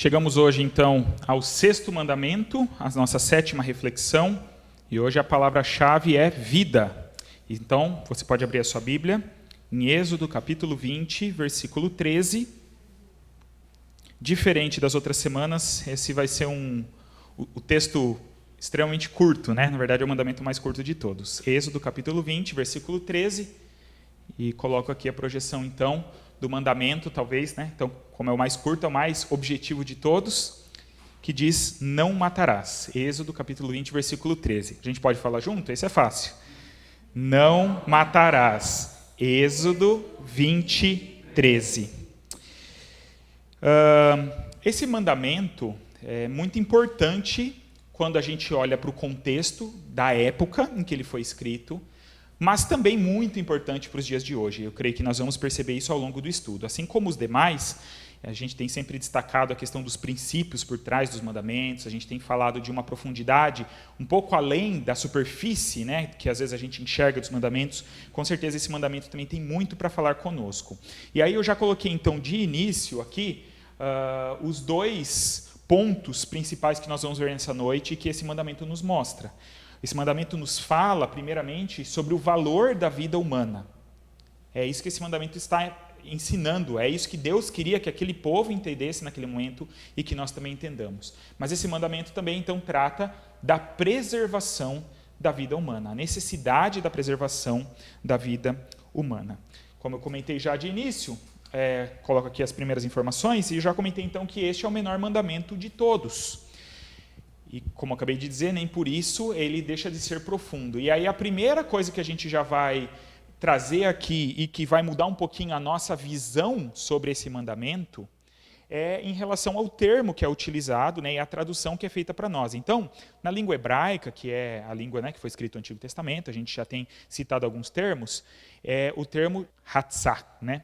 Chegamos hoje, então, ao sexto mandamento, a nossa sétima reflexão, e hoje a palavra-chave é vida. Então, você pode abrir a sua Bíblia, em Êxodo, capítulo 20, versículo 13. Diferente das outras semanas, esse vai ser o texto extremamente curto, né? Na verdade, é o mandamento mais curto de todos. Êxodo, capítulo 20, versículo 13, e coloco aqui a projeção, então, do mandamento, talvez, né? Então, como é o mais curto, é o mais objetivo de todos, que diz, não matarás. Êxodo, capítulo 20, versículo 13. A gente pode falar junto? Esse é fácil. Não matarás. Êxodo 20, 13. Esse mandamento é muito importante quando a gente olha para o contexto da época em que ele foi escrito, mas também muito importante para os dias de hoje. Eu creio que nós vamos perceber isso ao longo do estudo. Assim como os demais, a gente tem sempre destacado a questão dos princípios por trás dos mandamentos, a gente tem falado de uma profundidade um pouco além da superfície, né, que às vezes a gente enxerga dos mandamentos. Com certeza esse mandamento também tem muito para falar conosco. E aí eu já coloquei então de início aqui os dois pontos principais que nós vamos ver nessa noite e que esse mandamento nos mostra. Esse mandamento nos fala, primeiramente, sobre o valor da vida humana. É isso que esse mandamento está ensinando, é isso que Deus queria que aquele povo entendesse naquele momento e que nós também entendamos. Mas esse mandamento também, então, trata da preservação da vida humana, a necessidade da preservação da vida humana. Como eu comentei já de início, coloco aqui as primeiras informações, e já comentei, então, que este é o menor mandamento de todos. E, como eu acabei de dizer, nem por isso ele deixa de ser profundo. E aí a primeira coisa que a gente já vai trazer aqui e que vai mudar um pouquinho a nossa visão sobre esse mandamento é em relação ao termo que é utilizado, né, e a tradução que é feita para nós. Então, na língua hebraica, que é a língua, né, que foi escrita no Antigo Testamento, a gente já tem citado alguns termos, é o termo hatzah, né?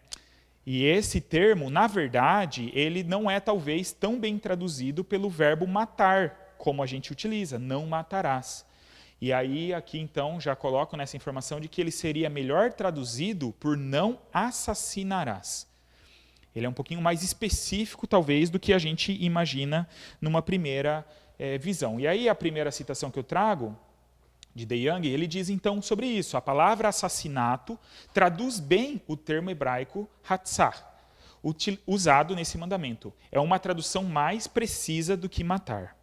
E esse termo, na verdade, ele não é talvez tão bem traduzido pelo verbo matar, como a gente utiliza, não matarás. E aí, aqui então, já coloco nessa informação de que ele seria melhor traduzido por não assassinarás. Ele é um pouquinho mais específico, talvez, do que a gente imagina numa primeira visão. E aí, a primeira citação que eu trago, de De Young, ele diz então sobre isso. A palavra assassinato traduz bem o termo hebraico hatzah, usado nesse mandamento. É uma tradução mais precisa do que matar.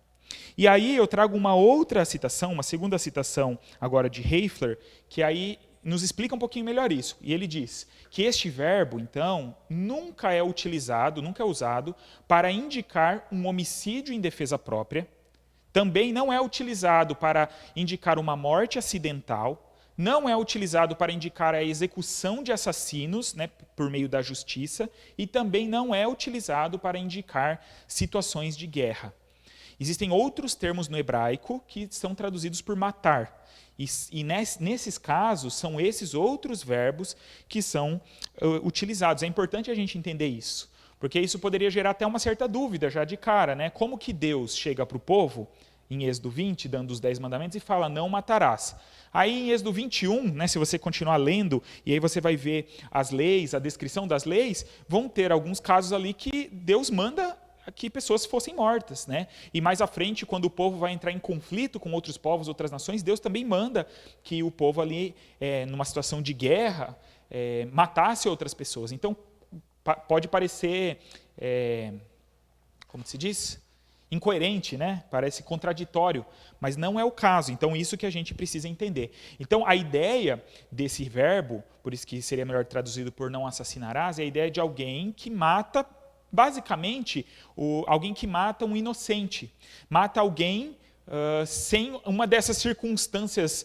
E aí eu trago uma outra citação, uma segunda citação agora de Heifler, que aí nos explica um pouquinho melhor isso. E ele diz que este verbo, então, nunca é utilizado, nunca é usado para indicar um homicídio em defesa própria, também não é utilizado para indicar uma morte acidental, não é utilizado para indicar a execução de assassinos, né, por meio da justiça, e também não é utilizado para indicar situações de guerra. Existem outros termos no hebraico que são traduzidos por matar. E nesses casos, são esses outros verbos que são utilizados. É importante a gente entender isso, porque isso poderia gerar até uma certa dúvida já de cara, né? Como que Deus chega para o povo, em Êxodo 20, dando os 10 mandamentos, e fala, não matarás. Aí em Êxodo 21, né, se você continuar lendo, e aí você vai ver as leis, a descrição das leis, vão ter alguns casos ali que Deus manda que pessoas fossem mortas, né? E mais à frente, quando o povo vai entrar em conflito com outros povos, outras nações, Deus também manda que o povo ali, numa situação de guerra, matasse outras pessoas. Então, pode parecer, como se diz? Incoerente, né? Parece contraditório, mas não é o caso. Então, isso que a gente precisa entender. Então, a ideia desse verbo, por isso que seria melhor traduzido por não assassinarás, é a ideia de alguém que mata, basicamente, alguém que mata um inocente. Mata alguém sem uma dessas circunstâncias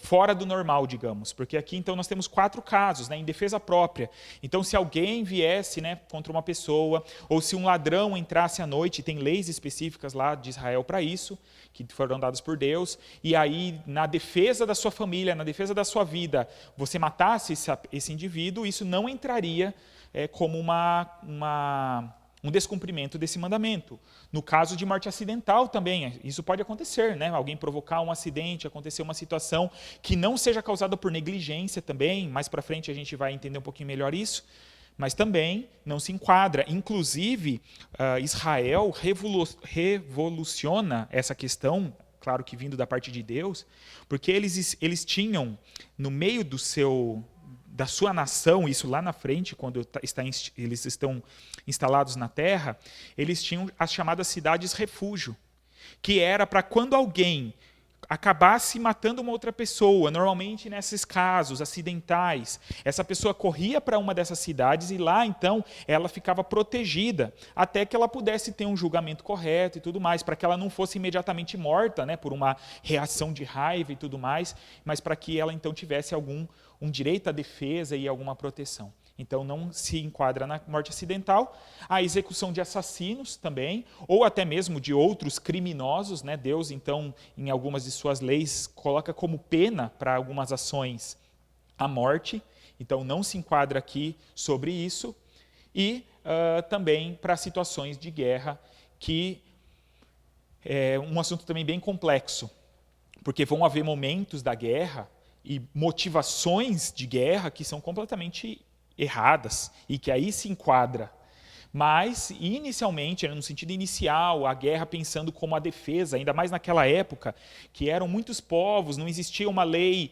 fora do normal, digamos. Porque aqui, então, nós temos 4 casos, né, em defesa própria. Então, se alguém viesse, né, contra uma pessoa, ou se um ladrão entrasse à noite, tem leis específicas lá de Israel para isso, que foram dadas por Deus, e aí, na defesa da sua família, na defesa da sua vida, você matasse esse indivíduo, isso não entraria como um descumprimento desse mandamento. No caso de morte acidental também, isso pode acontecer, né? Alguém provocar um acidente, acontecer uma situação que não seja causada por negligência também, mais para frente a gente vai entender um pouquinho melhor isso, mas também não se enquadra. Inclusive, Israel revoluciona essa questão, claro que vindo da parte de Deus, porque eles tinham, no meio da sua nação, isso lá na frente, quando eles estão instalados na terra, eles tinham as chamadas cidades refúgio, que era para quando alguém acabasse matando uma outra pessoa, normalmente nesses casos acidentais, essa pessoa corria para uma dessas cidades e lá, então, ela ficava protegida, até que ela pudesse ter um julgamento correto e tudo mais, para que ela não fosse imediatamente morta, né, por uma reação de raiva e tudo mais, mas para que ela, então, tivesse um direito à defesa e alguma proteção. Então, não se enquadra na morte acidental. A execução de assassinos também, ou até mesmo de outros criminosos, né? Deus, então, em algumas de suas leis, coloca como pena para algumas ações a morte. Então, não se enquadra aqui sobre isso. E também para situações de guerra, que é um assunto também bem complexo, porque vão haver momentos da guerra e motivações de guerra que são completamente erradas, e que aí se enquadra. Mas, inicialmente, no sentido inicial, a guerra pensando como a defesa, ainda mais naquela época, que eram muitos povos, não existia uma lei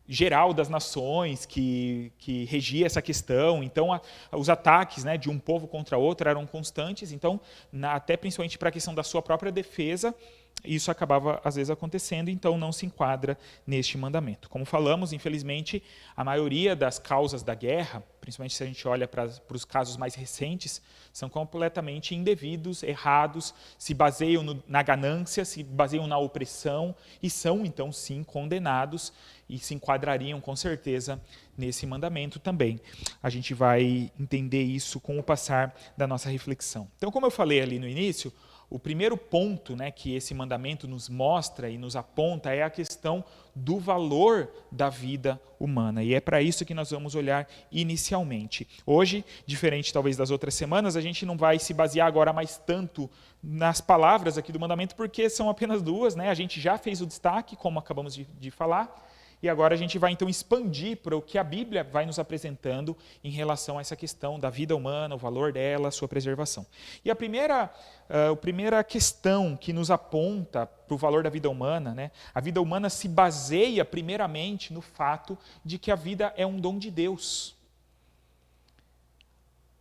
geral das nações que regia essa questão, então os ataques, né, de um povo contra outro eram constantes, então, até principalmente para a questão da sua própria defesa, isso acabava, às vezes, acontecendo, então não se enquadra neste mandamento. Como falamos, infelizmente, a maioria das causas da guerra, principalmente se a gente olha para os casos mais recentes, são completamente indevidos, errados, se baseiam na ganância, se baseiam na opressão e são, então, sim, condenados e se enquadrariam, com certeza, nesse mandamento também. A gente vai entender isso com o passar da nossa reflexão. Então, como eu falei ali no início, o primeiro ponto, né, que esse mandamento nos mostra e nos aponta é a questão do valor da vida humana. E é para isso que nós vamos olhar inicialmente. Hoje, diferente talvez das outras semanas, a gente não vai se basear agora mais tanto nas palavras aqui do mandamento, porque são apenas duas, né? A gente já fez o destaque, como acabamos de falar, e agora a gente vai então expandir para o que a Bíblia vai nos apresentando em relação a essa questão da vida humana, o valor dela, a sua preservação. E a primeira questão que nos aponta para o valor da vida humana, né? A vida humana se baseia primeiramente no fato de que a vida é um dom de Deus.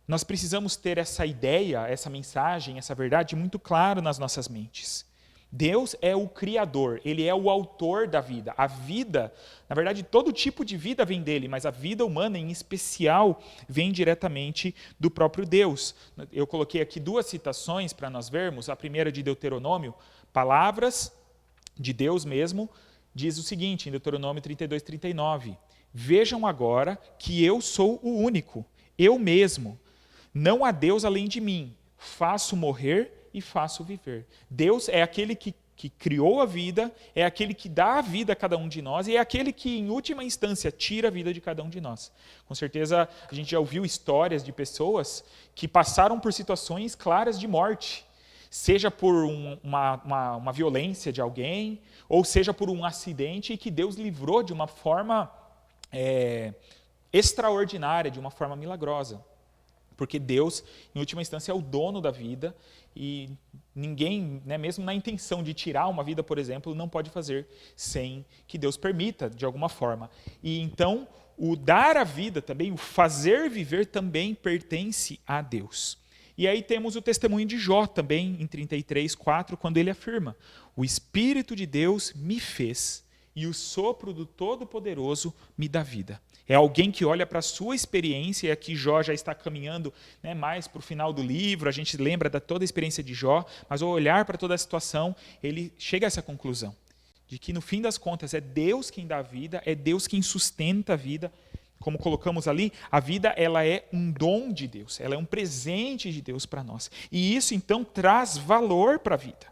Nós precisamos ter essa ideia, essa mensagem, essa verdade muito claro nas nossas mentes. Deus é o Criador, Ele é o autor da vida. A vida, na verdade, todo tipo de vida vem dele, mas a vida humana, em especial, vem diretamente do próprio Deus. Eu coloquei aqui duas citações para nós vermos. A primeira de Deuteronômio, palavras de Deus mesmo, diz o seguinte, em Deuteronômio 32, 39. Vejam agora que eu sou o único, eu mesmo. Não há Deus além de mim. Faço morrer e faço viver. Deus é aquele que criou a vida, é aquele que dá a vida a cada um de nós e é aquele que, em última instância, tira a vida de cada um de nós. Com certeza, a gente já ouviu histórias de pessoas que passaram por situações claras de morte, seja por uma violência de alguém, ou seja por um acidente, e que Deus livrou de uma forma extraordinária, de uma forma milagrosa. Porque Deus, em última instância, é o dono da vida e ninguém, né, mesmo na intenção de tirar uma vida, por exemplo, não pode fazer sem que Deus permita, de alguma forma. E então, o dar a vida também, o fazer viver também pertence a Deus. E aí temos o testemunho de Jó também, em 33, 4, quando ele afirma: o Espírito de Deus me fez e o sopro do Todo-Poderoso me dá vida. É alguém que olha para a sua experiência, e aqui Jó já está caminhando, né, mais para o final do livro, a gente lembra de toda a experiência de Jó, mas ao olhar para toda a situação, ele chega a essa conclusão, de que no fim das contas é Deus quem dá a vida, é Deus quem sustenta a vida. Como colocamos ali, a vida ela é um dom de Deus, ela é um presente de Deus para nós. E isso então traz valor para a vida.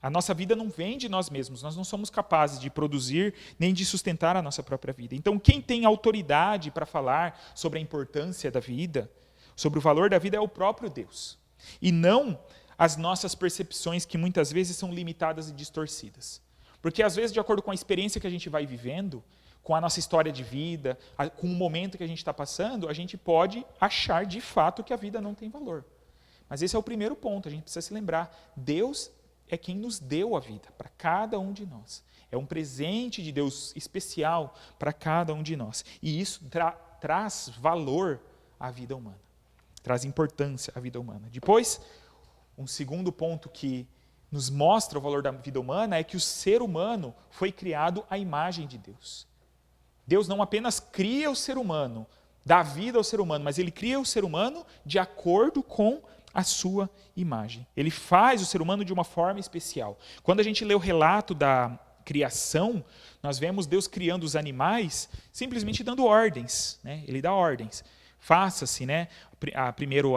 A nossa vida não vem de nós mesmos, nós não somos capazes de produzir nem de sustentar a nossa própria vida. Então, quem tem autoridade para falar sobre a importância da vida, sobre o valor da vida, é o próprio Deus. E não as nossas percepções, que muitas vezes são limitadas e distorcidas. Porque, às vezes, de acordo com a experiência que a gente vai vivendo, com a nossa história de vida, com o momento que a gente está passando, a gente pode achar de fato que a vida não tem valor. Mas esse é o primeiro ponto, a gente precisa se lembrar. Deus é quem nos deu a vida, para cada um de nós. É um presente de Deus especial para cada um de nós. E isso traz valor à vida humana, traz importância à vida humana. Depois, um segundo ponto que nos mostra o valor da vida humana é que o ser humano foi criado à imagem de Deus. Deus não apenas cria o ser humano, dá vida ao ser humano, mas ele cria o ser humano de acordo com a sua imagem. Ele faz o ser humano de uma forma especial. Quando a gente lê o relato da criação, nós vemos Deus criando os animais simplesmente dando ordens, né? Ele dá ordens. Faça-se, né? Primeiro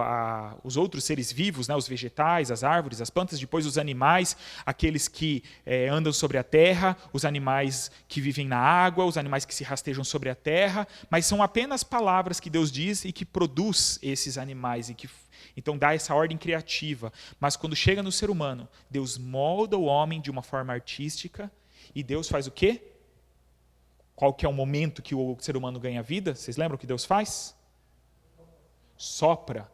os outros seres vivos, né? Os vegetais, as árvores, as plantas, depois os animais, aqueles que andam sobre a terra, os animais que vivem na água, os animais que se rastejam sobre a terra, mas são apenas palavras que Deus diz e que produz esses animais, e que então dá essa ordem criativa. Mas quando chega no ser humano, Deus molda o homem de uma forma artística, e Deus faz o quê? Qual que é o momento que o ser humano ganha vida? Vocês lembram o que Deus faz? Sopra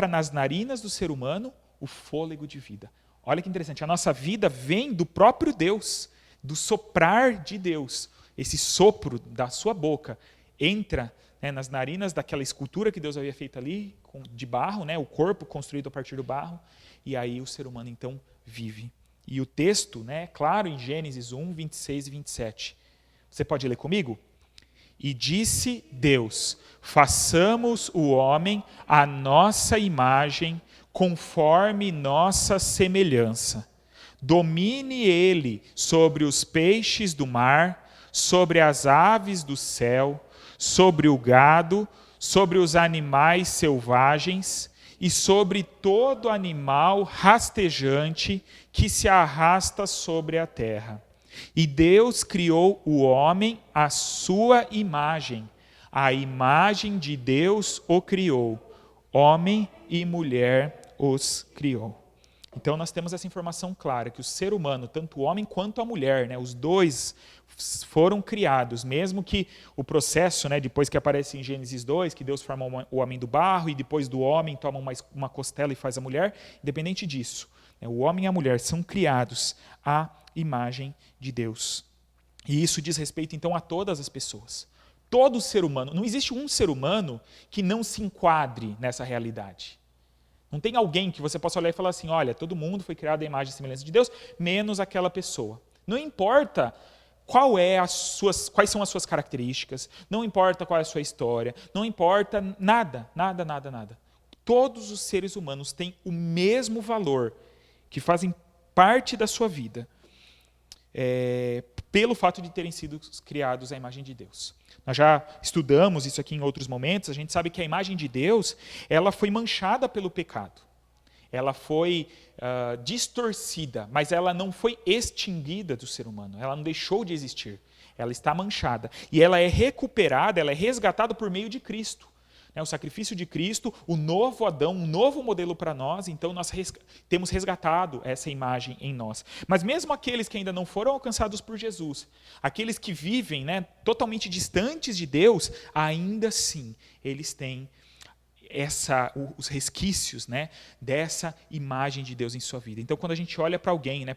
nas narinas do ser humano o fôlego de vida. Olha que interessante, a nossa vida vem do próprio Deus, do soprar de Deus. Esse sopro da sua boca entra, né, nas narinas daquela escultura que Deus havia feito ali, de barro, né, o corpo construído a partir do barro, e aí o ser humano então vive. E o texto, né, claro, em Gênesis 1, 26 e 27. Você pode ler comigo? E disse Deus: façamos o homem à nossa imagem, conforme nossa semelhança. Domine ele sobre os peixes do mar, sobre as aves do céu, sobre o gado, sobre os animais selvagens e sobre todo animal rastejante que se arrasta sobre a terra. E Deus criou o homem à sua imagem. A imagem de Deus o criou. Homem e mulher os criou. Então nós temos essa informação clara, que o ser humano, tanto o homem quanto a mulher, né, os dois foram criados, mesmo que o processo, né, depois que aparece em Gênesis 2, que Deus forma o homem do barro, e depois do homem toma uma costela e faz a mulher, independente disso, né, o homem e a mulher são criados à imagem de Deus. E isso diz respeito, então, a todas as pessoas. Todo ser humano, não existe um ser humano que não se enquadre nessa realidade. Não tem alguém que você possa olhar e falar assim, olha, todo mundo foi criado à imagem e semelhança de Deus, menos aquela pessoa. Não importa quais são as suas características, não importa qual é a sua história, não importa nada. Todos os seres humanos têm o mesmo valor, que fazem parte da sua vida, pelo fato de terem sido criados à imagem de Deus. Nós já estudamos isso aqui em outros momentos, a gente sabe que a imagem de Deus, ela foi manchada pelo pecado. Ela foi distorcida, mas ela não foi extinguida do ser humano, ela não deixou de existir. Ela está manchada. E ela é recuperada, ela é resgatada por meio de Cristo. O sacrifício de Cristo, o novo Adão, um novo modelo para nós, então nós temos resgatado essa imagem em nós. Mas mesmo aqueles que ainda não foram alcançados por Jesus, aqueles que vivem, né, totalmente distantes de Deus, ainda assim, eles têm os resquícios, né, dessa imagem de Deus em sua vida. Então, quando a gente olha para alguém, né,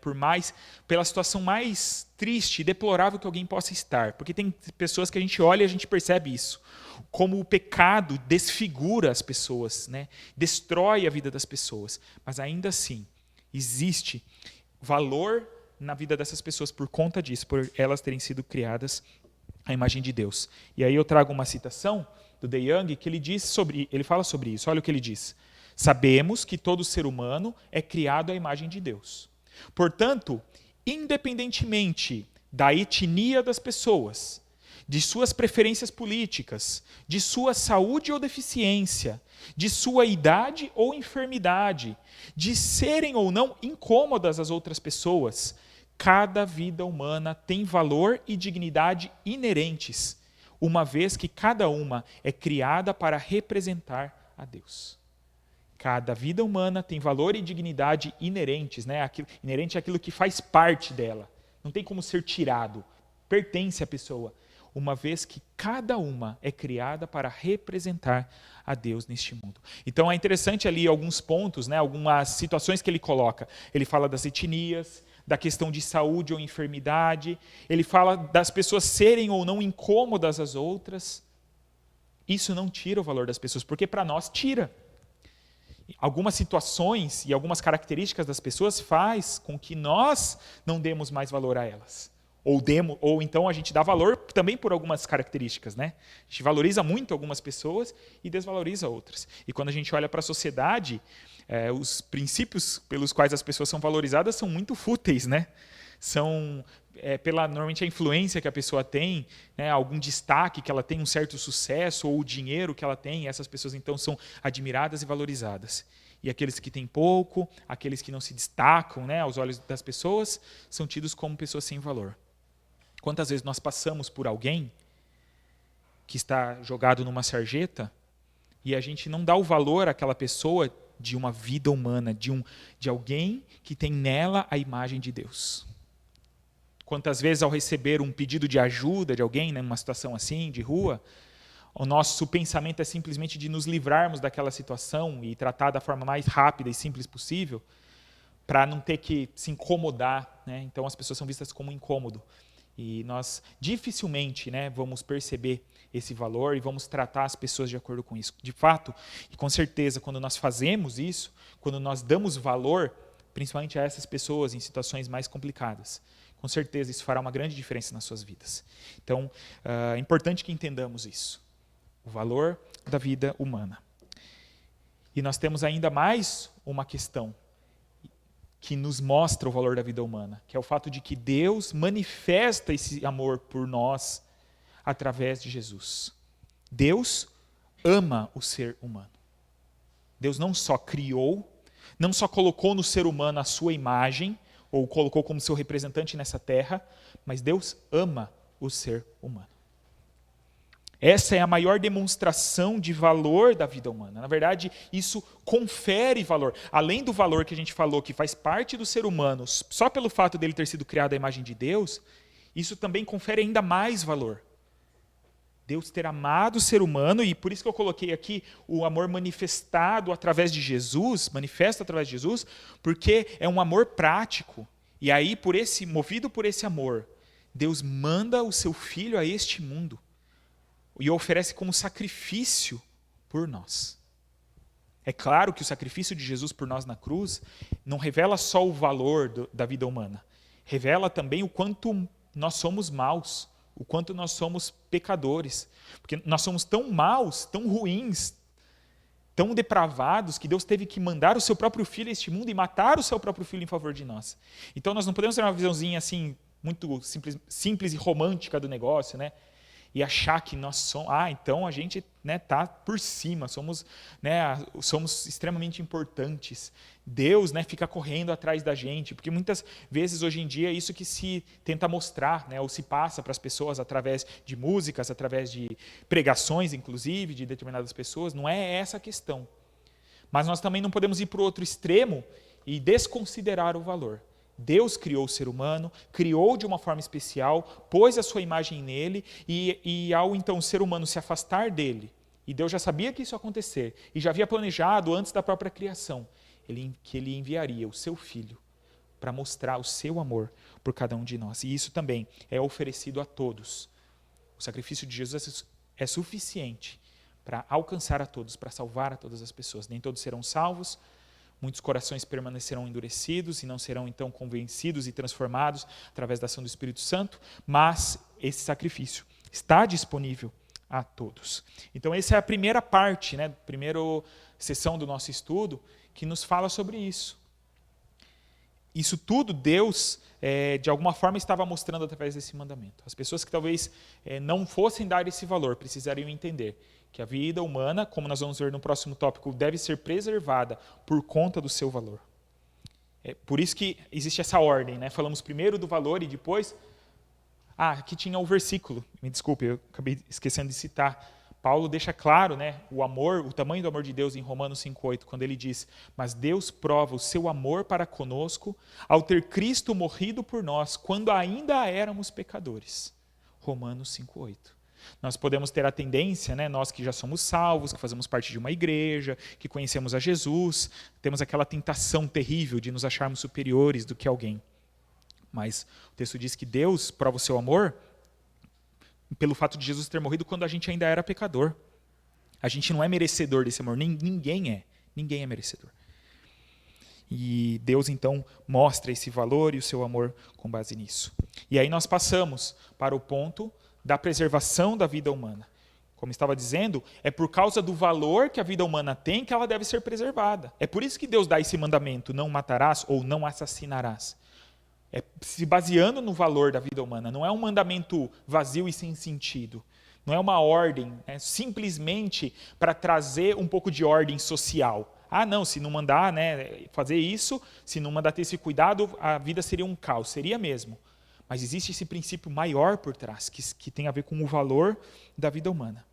pela situação mais triste e deplorável que alguém possa estar, porque tem pessoas que a gente olha e a gente percebe isso, como o pecado desfigura as pessoas, né, destrói a vida das pessoas, mas ainda assim existe valor na vida dessas pessoas por conta disso, por elas terem sido criadas à imagem de Deus. E aí eu trago uma citação do De Young, que ele fala sobre isso. Olha o que ele diz. Sabemos que todo ser humano é criado à imagem de Deus. Portanto, independentemente da etnia das pessoas, de suas preferências políticas, de sua saúde ou deficiência, de sua idade ou enfermidade, de serem ou não incômodas às outras pessoas, cada vida humana tem valor e dignidade inerentes, uma vez que cada uma é criada para representar a Deus. Cada vida humana tem valor e dignidade inerentes, né? Inerente àquilo que faz parte dela. Não tem como ser tirado, pertence à pessoa. uma vez que cada uma é criada para representar a Deus neste mundo. Então é interessante ali alguns pontos, né, algumas situações que ele coloca. Ele fala das etnias, da questão de saúde ou enfermidade, ele fala das pessoas serem ou não incômodas às outras. Isso não tira o valor das pessoas, porque para nós tira. Algumas situações e algumas características das pessoas faz com que nós não demos mais valor a elas. Ou então a gente dá valor também por algumas características, né? A gente valoriza muito algumas pessoas e desvaloriza outras. E quando a gente olha para a sociedade, os princípios pelos quais as pessoas são valorizadas são muito fúteis, né? São normalmente a influência que a pessoa tem, né, algum destaque que ela tem, um certo sucesso, ou o dinheiro que ela tem, essas pessoas então são admiradas e valorizadas. E aqueles que têm pouco, aqueles que não se destacam, né, aos olhos das pessoas, são tidos como pessoas sem valor. Quantas vezes nós passamos por alguém que está jogado numa sarjeta e a gente não dá o valor àquela pessoa de uma vida humana, de alguém que tem nela a imagem de Deus. Quantas vezes, ao receber um pedido de ajuda de alguém, né, numa situação assim, de rua, o nosso pensamento é simplesmente de nos livrarmos daquela situação e tratar da forma mais rápida e simples possível, para não ter que se incomodar, né? Então as pessoas são vistas como incômodo. E nós dificilmente, né, vamos perceber esse valor e vamos tratar as pessoas de acordo com isso. De fato, e com certeza, quando nós fazemos isso, quando nós damos valor, principalmente a essas pessoas em situações mais complicadas, com certeza isso fará uma grande diferença nas suas vidas. Então, é importante que entendamos isso, o valor da vida humana. E nós temos ainda mais uma questão que nos mostra o valor da vida humana, que é o fato de que Deus manifesta esse amor por nós através de Jesus. Deus ama o ser humano. Deus não só criou, não só colocou no ser humano a sua imagem, ou colocou como seu representante nessa terra, mas Deus ama o ser humano. Essa é a maior demonstração de valor da vida humana. Na verdade, isso confere valor. Além do valor que a gente falou, que faz parte do ser humano, só pelo fato dele ter sido criado à imagem de Deus, isso também confere ainda mais valor. Deus ter amado o ser humano, e por isso que eu coloquei aqui o amor manifestado através de Jesus, manifesto através de Jesus, porque é um amor prático. E aí, movido por esse amor, Deus manda o seu Filho a este mundo e o oferece como sacrifício por nós. É claro que o sacrifício de Jesus por nós na cruz não revela só o valor da vida humana, revela também o quanto nós somos maus, o quanto nós somos pecadores, porque nós somos tão maus, tão ruins, tão depravados, que Deus teve que mandar o seu próprio Filho a este mundo e matar o seu próprio Filho em favor de nós. Então nós não podemos ter uma visãozinha assim, muito simples e romântica do negócio, né? E achar que nós somos, então a gente, né, tá por cima, somos extremamente importantes. Deus, né, fica correndo atrás da gente, porque muitas vezes hoje em dia é isso que se tenta mostrar, né, ou se passa para as pessoas através de músicas, através de pregações, inclusive, de determinadas pessoas. Não é essa a questão. Mas nós também não podemos ir para o outro extremo e desconsiderar o valor. Deus criou o ser humano, criou de uma forma especial, pôs a sua imagem nele, e ao então o ser humano se afastar dele, e Deus já sabia que isso ia acontecer, e já havia planejado antes da própria criação, que ele enviaria o seu Filho para mostrar o seu amor por cada um de nós. E isso também é oferecido a todos. O sacrifício de Jesus é suficiente para alcançar a todos, para salvar a todas as pessoas. Nem todos serão salvos, muitos corações permanecerão endurecidos e não serão então convencidos e transformados através da ação do Espírito Santo, mas esse sacrifício está disponível a todos. Então essa é a primeira parte, né, primeira sessão do nosso estudo, que nos fala sobre isso. Isso tudo Deus, de alguma forma, estava mostrando através desse mandamento. As pessoas que talvez não fossem dar esse valor precisariam entender que a vida humana, como nós vamos ver no próximo tópico, deve ser preservada por conta do seu valor. É por isso que existe essa ordem, né? Falamos primeiro do valor e depois... aqui tinha o versículo, me desculpe, eu acabei esquecendo de citar. Paulo deixa claro, né, o tamanho do amor de Deus em Romanos 5,8, quando ele diz: mas Deus prova o seu amor para conosco ao ter Cristo morrido por nós, quando ainda éramos pecadores. Romanos 5:8. Nós podemos ter a tendência, né, nós que já somos salvos, que fazemos parte de uma igreja, que conhecemos a Jesus, temos aquela tentação terrível de nos acharmos superiores do que alguém. Mas o texto diz que Deus prova o seu amor pelo fato de Jesus ter morrido quando a gente ainda era pecador. A gente não é merecedor desse amor, ninguém é merecedor. E Deus, então, mostra esse valor e o seu amor com base nisso. E aí nós passamos para o ponto da preservação da vida humana. Como estava dizendo, é por causa do valor que a vida humana tem que ela deve ser preservada. É por isso que Deus dá esse mandamento, não matarás ou não assassinarás. É se baseando no valor da vida humana. Não é um mandamento vazio e sem sentido. Não é uma ordem, simplesmente para trazer um pouco de ordem social. Ah, não, se não mandar, né, fazer isso, se não mandar ter esse cuidado, a vida seria um caos. Seria mesmo. Mas existe esse princípio maior por trás, que tem a ver com o valor da vida humana.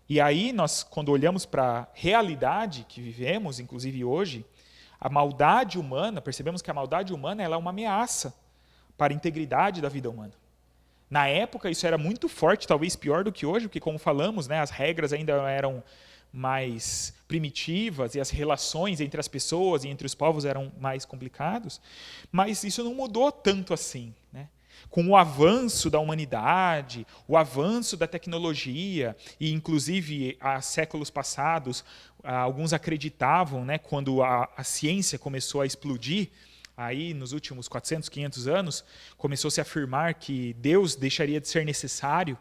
E aí, nós, quando olhamos para a realidade que vivemos, inclusive hoje, a maldade humana, percebemos que a maldade humana ela é uma ameaça para a integridade da vida humana. Na época, isso era muito forte, talvez pior do que hoje, porque, como falamos, né, as regras ainda eram mais primitivas e as relações entre as pessoas e entre os povos eram mais complicados, mas isso não mudou tanto assim, né? Com o avanço da humanidade, o avanço da tecnologia, e inclusive há séculos passados, alguns acreditavam, né, quando a ciência começou a explodir, aí nos últimos 400, 500 anos, começou-se a afirmar que Deus deixaria de ser necessário,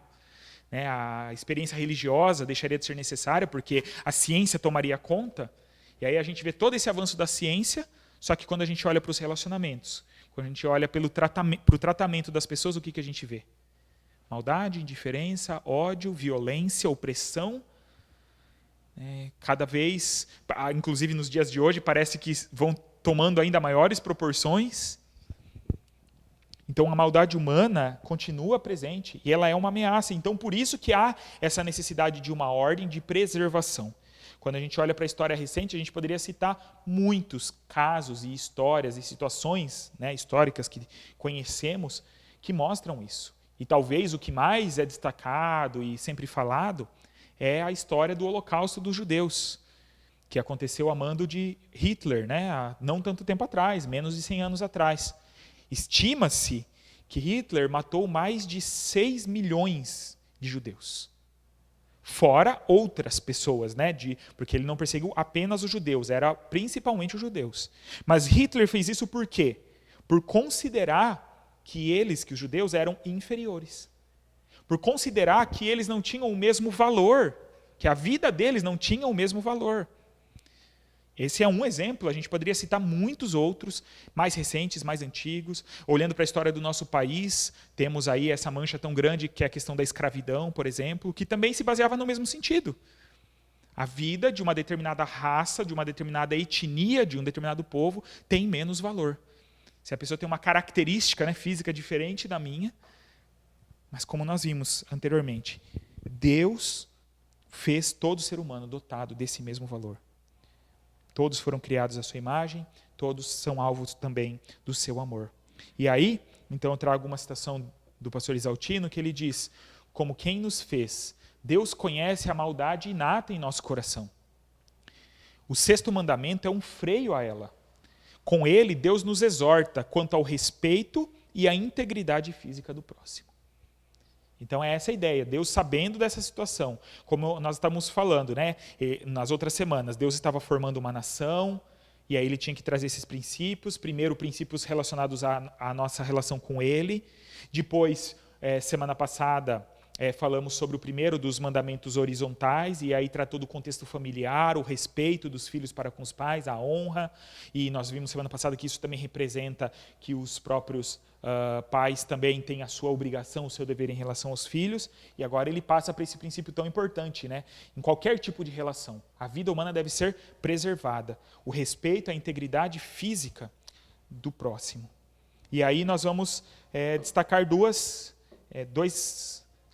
né, a experiência religiosa deixaria de ser necessária, porque a ciência tomaria conta. E aí a gente vê todo esse avanço da ciência, só que quando a gente olha para os relacionamentos, quando a gente olha para o tratamento das pessoas, o que a gente vê? Maldade, indiferença, ódio, violência, opressão. Cada vez, inclusive nos dias de hoje, parece que vão tomando ainda maiores proporções. Então, a maldade humana continua presente e ela é uma ameaça. Então, por isso que há essa necessidade de uma ordem de preservação. Quando a gente olha para a história recente, a gente poderia citar muitos casos e histórias e situações, né, históricas que conhecemos que mostram isso. E talvez o que mais é destacado e sempre falado é a história do Holocausto dos judeus, que aconteceu a mando de Hitler, né, há não tanto tempo atrás, menos de 100 anos atrás. Estima-se que Hitler matou mais de 6 milhões de judeus. Fora outras pessoas, né, porque ele não perseguiu apenas os judeus, era principalmente os judeus. Mas Hitler fez isso por quê? Por considerar que os judeus, eram inferiores. Por considerar que eles não tinham o mesmo valor, que a vida deles não tinha o mesmo valor. Esse é um exemplo, a gente poderia citar muitos outros, mais recentes, mais antigos. Olhando para a história do nosso país, temos aí essa mancha tão grande que é a questão da escravidão, por exemplo, que também se baseava no mesmo sentido. A vida de uma determinada raça, de uma determinada etnia, de um determinado povo, tem menos valor. Se a pessoa tem uma característica, né, física diferente da minha, mas como nós vimos anteriormente, Deus fez todo ser humano dotado desse mesmo valor. Todos foram criados à sua imagem, todos são alvos também do seu amor. E aí, então eu trago uma citação do pastor Isaltino, que ele diz, como quem nos fez, Deus conhece a maldade inata em nosso coração. O 6º mandamento é um freio a ela. Com ele, Deus nos exorta quanto ao respeito e à integridade física do próximo. Então é essa a ideia, Deus sabendo dessa situação, como nós estávamos falando, né, nas outras semanas, Deus estava formando uma nação, e aí ele tinha que trazer esses princípios, primeiro princípios relacionados à nossa relação com ele, depois, semana passada, falamos sobre o primeiro dos mandamentos horizontais, e aí tratou do contexto familiar, o respeito dos filhos para com os pais, a honra, e nós vimos semana passada que isso também representa que os próprios pais também têm a sua obrigação, o seu dever em relação aos filhos, e agora ele passa para esse princípio tão importante, né? Em qualquer tipo de relação, a vida humana deve ser preservada, o respeito à integridade física do próximo. E aí nós vamos destacar dois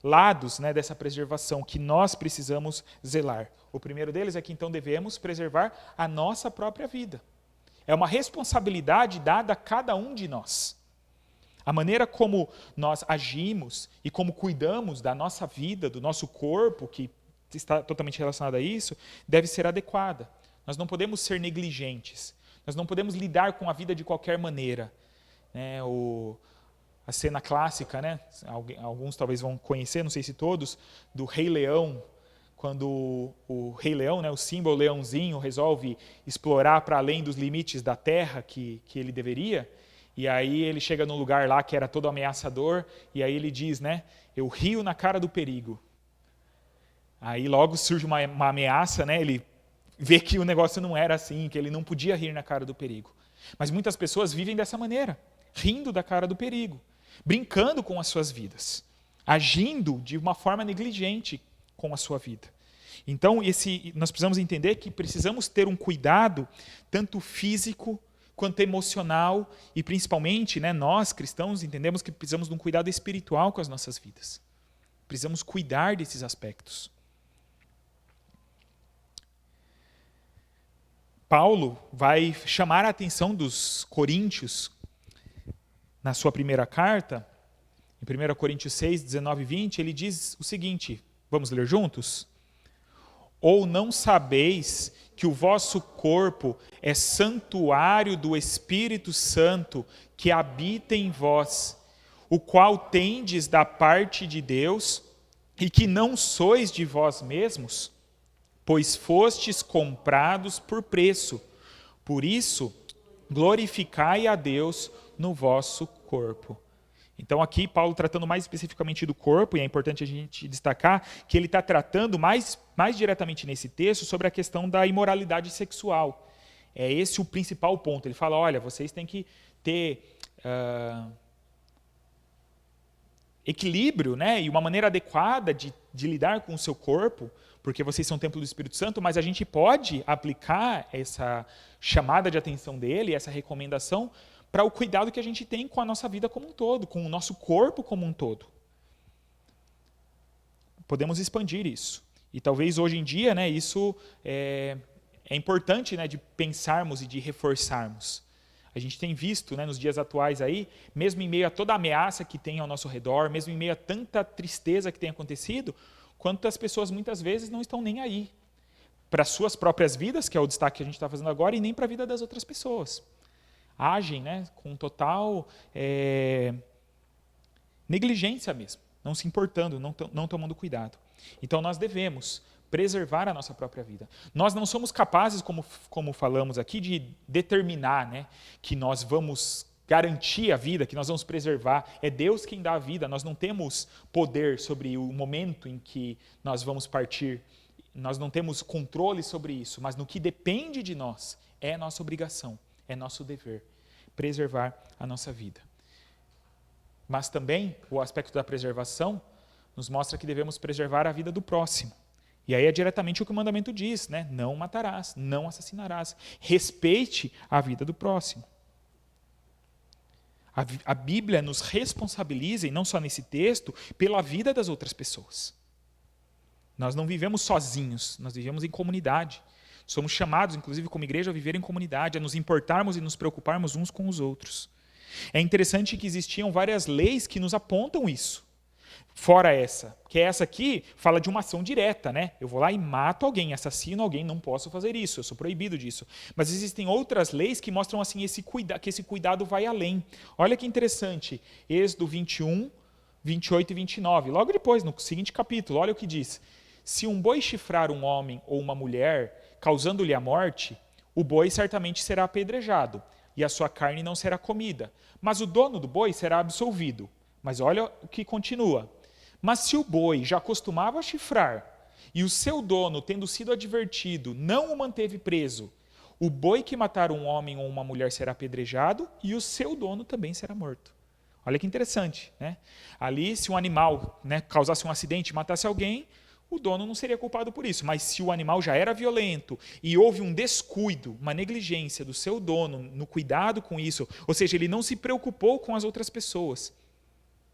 lados, né, dessa preservação que nós precisamos zelar. O primeiro deles é que então devemos preservar a nossa própria vida. É uma responsabilidade dada a cada um de nós. A maneira como nós agimos e como cuidamos da nossa vida, do nosso corpo, que está totalmente relacionado a isso, deve ser adequada. Nós não podemos ser negligentes. Nós não podemos lidar com a vida de qualquer maneira. A cena clássica, né? Alguns talvez vão conhecer, não sei se todos, do Rei Leão, quando o Rei Leão, né, o símbolo leãozinho, resolve explorar para além dos limites da terra que ele deveria, e aí ele chega num lugar lá que era todo ameaçador, e aí ele diz, né, eu rio na cara do perigo. Aí logo surge uma ameaça, né, ele vê que o negócio não era assim, que ele não podia rir na cara do perigo. Mas muitas pessoas vivem dessa maneira, rindo da cara do perigo, brincando com as suas vidas, agindo de uma forma negligente com a sua vida. Então, nós precisamos entender que precisamos ter um cuidado, tanto físico quanto emocional, e principalmente, né, nós cristãos entendemos que precisamos de um cuidado espiritual com as nossas vidas. Precisamos cuidar desses aspectos. Paulo vai chamar a atenção dos coríntios na sua primeira carta, em 1 Coríntios 6, 19 e 20, ele diz o seguinte, vamos ler juntos? Ou não sabeis que o vosso corpo é santuário do Espírito Santo que habita em vós, o qual tendes da parte de Deus, e que não sois de vós mesmos? Pois fostes comprados por preço. Por isso, glorificai a Deus no vosso corpo. Então aqui Paulo tratando mais especificamente do corpo, e é importante a gente destacar que ele está tratando mais diretamente nesse texto sobre a questão da imoralidade sexual. É esse o principal ponto. Ele fala, olha, vocês têm que ter equilíbrio, né, e uma maneira adequada de lidar com o seu corpo, porque vocês são templo do Espírito Santo, mas a gente pode aplicar essa chamada de atenção dele, essa recomendação, para o cuidado que a gente tem com a nossa vida como um todo, com o nosso corpo como um todo. Podemos expandir isso. E talvez hoje em dia, né, isso é importante, né, de pensarmos e de reforçarmos. A gente tem visto, né, nos dias atuais aí, mesmo em meio a toda a ameaça que tem ao nosso redor, mesmo em meio a tanta tristeza que tem acontecido, quantas pessoas muitas vezes não estão nem aí para as suas próprias vidas, que é o destaque que a gente está fazendo agora, e nem para a vida das outras pessoas. Agem, né, com total negligência mesmo, não se importando, não tomando cuidado. Então nós devemos preservar a nossa própria vida. Nós não somos capazes, como falamos aqui, de determinar, né, que nós vamos garantir a vida, que nós vamos preservar. É Deus quem dá a vida, nós não temos poder sobre o momento em que nós vamos partir. Nós não temos controle sobre isso, mas no que depende de nós, é nossa obrigação, é nosso dever, preservar a nossa vida. Mas também o aspecto da preservação nos mostra que devemos preservar a vida do próximo. E aí é diretamente o que o mandamento diz, né? Não matarás, não assassinarás. Respeite a vida do próximo. A Bíblia nos responsabiliza, e não só nesse texto, pela vida das outras pessoas. Nós não vivemos sozinhos, nós vivemos em comunidade. Somos chamados, inclusive como igreja, a viver em comunidade, a nos importarmos e nos preocuparmos uns com os outros. É interessante que existiam várias leis que nos apontam isso. Fora essa, que essa aqui fala de uma ação direta, né? Eu vou lá e mato alguém, assassino alguém, não posso fazer isso, eu sou proibido disso. Mas existem outras leis que mostram assim que esse cuidado vai além. Olha que interessante, Êxodo 21, 28 e 29, logo depois, no seguinte capítulo, olha o que diz. Se um boi chifrar um homem ou uma mulher, causando-lhe a morte, o boi certamente será apedrejado, e a sua carne não será comida. Mas o dono do boi será absolvido. Mas olha o que continua. Mas se o boi já costumava chifrar, e o seu dono, tendo sido advertido, não o manteve preso, o boi que matar um homem ou uma mulher será apedrejado, e o seu dono também será morto. Olha que interessante, né? Ali, se um animal, né, causasse um acidente e matasse alguém, o dono não seria culpado por isso. Mas se o animal já era violento e houve um descuido, uma negligência do seu dono no cuidado com isso, ou seja, ele não se preocupou com as outras pessoas,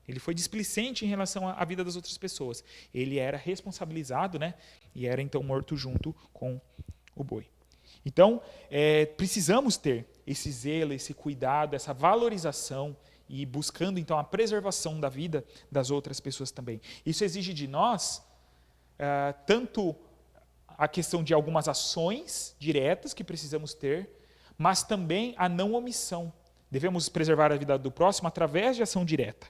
ele foi displicente em relação à vida das outras pessoas, ele era responsabilizado, né, e era então morto junto com o boi. Então, precisamos ter esse zelo, esse cuidado, essa valorização e buscando então a preservação da vida das outras pessoas também. Isso exige de nós tanto a questão de algumas ações diretas que precisamos ter, mas também a não omissão. Devemos preservar a vida do próximo através de ação direta.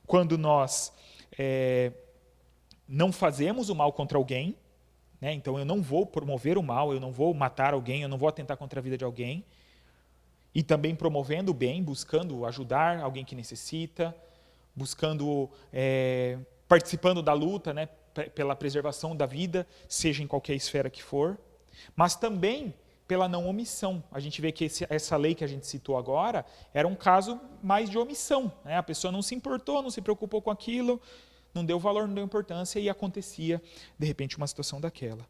Quando nós não fazemos o mal contra alguém, né? Então eu não vou promover o mal, eu não vou matar alguém, eu não vou atentar contra a vida de alguém, e também promovendo o bem, buscando ajudar alguém que necessita, buscando, participando da luta, né, pela preservação da vida, seja em qualquer esfera que for, mas também pela não omissão. A gente vê que essa lei que a gente citou agora era um caso mais de omissão, né? A pessoa não se importou, não se preocupou com aquilo, não deu valor, não deu importância e acontecia, de repente, uma situação daquela.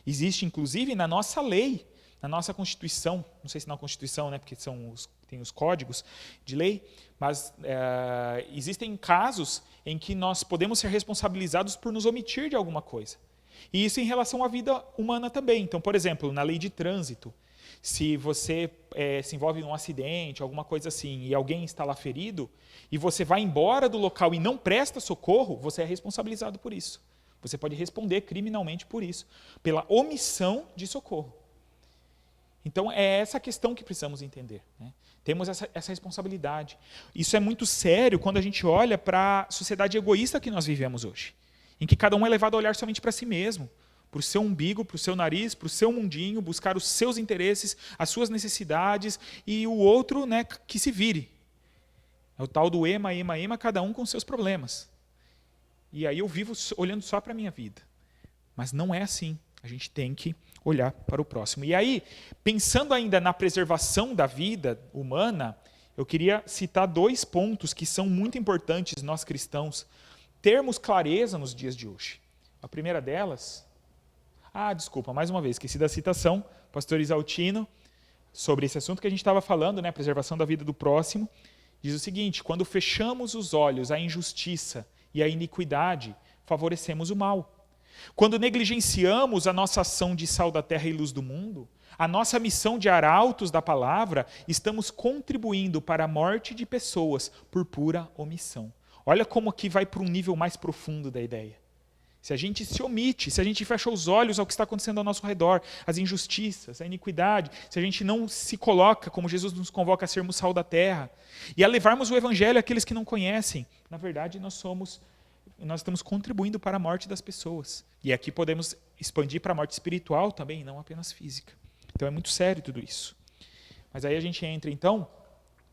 Existe, inclusive, na nossa lei, na nossa Constituição, não sei se na Constituição, né, porque tem os códigos de lei, mas existem casos em que nós podemos ser responsabilizados por nos omitir de alguma coisa. E isso em relação à vida humana também. Então, por exemplo, na lei de trânsito, se você se envolve num acidente, alguma coisa assim, e alguém está lá ferido, e você vai embora do local e não presta socorro, você é responsabilizado por isso. Você pode responder criminalmente por isso, pela omissão de socorro. Então, é essa questão que precisamos entender, né? Temos essa responsabilidade. Isso é muito sério quando a gente olha para a sociedade egoísta que nós vivemos hoje, em que cada um é levado a olhar somente para si mesmo, para o seu umbigo, para o seu nariz, para o seu mundinho, buscar os seus interesses, as suas necessidades, e o outro, né, que se vire. É o tal do ema, cada um com seus problemas. E aí eu vivo olhando só para a minha vida. Mas não é assim. A gente tem que olhar para o próximo. E aí, pensando ainda na preservação da vida humana, eu queria citar 2 pontos que são muito importantes, nós cristãos, termos clareza nos dias de hoje. A primeira delas... desculpa, mais uma vez, esqueci da citação, pastor Isaltino, sobre esse assunto que a gente estava falando, né, preservação da vida do próximo, diz o seguinte: quando fechamos os olhos à injustiça e à iniquidade, favorecemos o mal. Quando negligenciamos a nossa ação de sal da terra e luz do mundo, a nossa missão de arautos da palavra, estamos contribuindo para a morte de pessoas por pura omissão. Olha como aqui vai para um nível mais profundo da ideia. Se a gente se omite, se a gente fecha os olhos ao que está acontecendo ao nosso redor, as injustiças, a iniquidade, se a gente não se coloca, como Jesus nos convoca a sermos sal da terra, e a levarmos o evangelho àqueles que não conhecem, na verdade nós estamos contribuindo para a morte das pessoas. E aqui podemos expandir para a morte espiritual também, não apenas física. Então é muito sério tudo isso. Mas aí a gente entra então,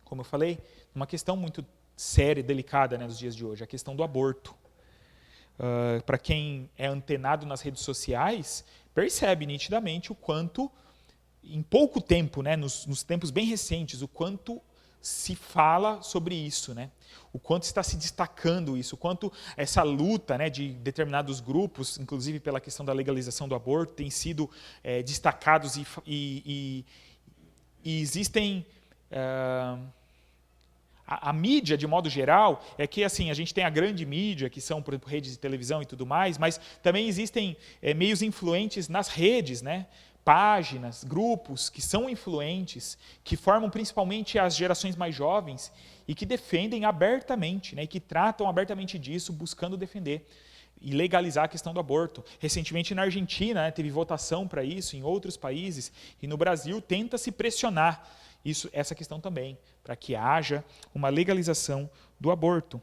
como eu falei, numa questão muito séria e delicada, né, nos dias de hoje, a questão do aborto. Para quem é antenado nas redes sociais, percebe nitidamente o quanto, em pouco tempo, né, nos tempos bem recentes, o quanto se fala sobre isso, né? O quanto está se destacando isso, o quanto essa luta, né, de determinados grupos, inclusive pela questão da legalização do aborto, tem sido destacados e existem... A mídia, de modo geral, é que assim, a gente tem a grande mídia, que são por exemplo, redes de televisão e tudo mais, mas também existem meios influentes nas redes, né? Páginas, grupos que são influentes, que formam principalmente as gerações mais jovens e que defendem abertamente, né? E que tratam abertamente disso, buscando defender e legalizar a questão do aborto. Recentemente na Argentina, né, teve votação para isso, em outros países, e no Brasil tenta-se pressionar essa questão também, para que haja uma legalização do aborto.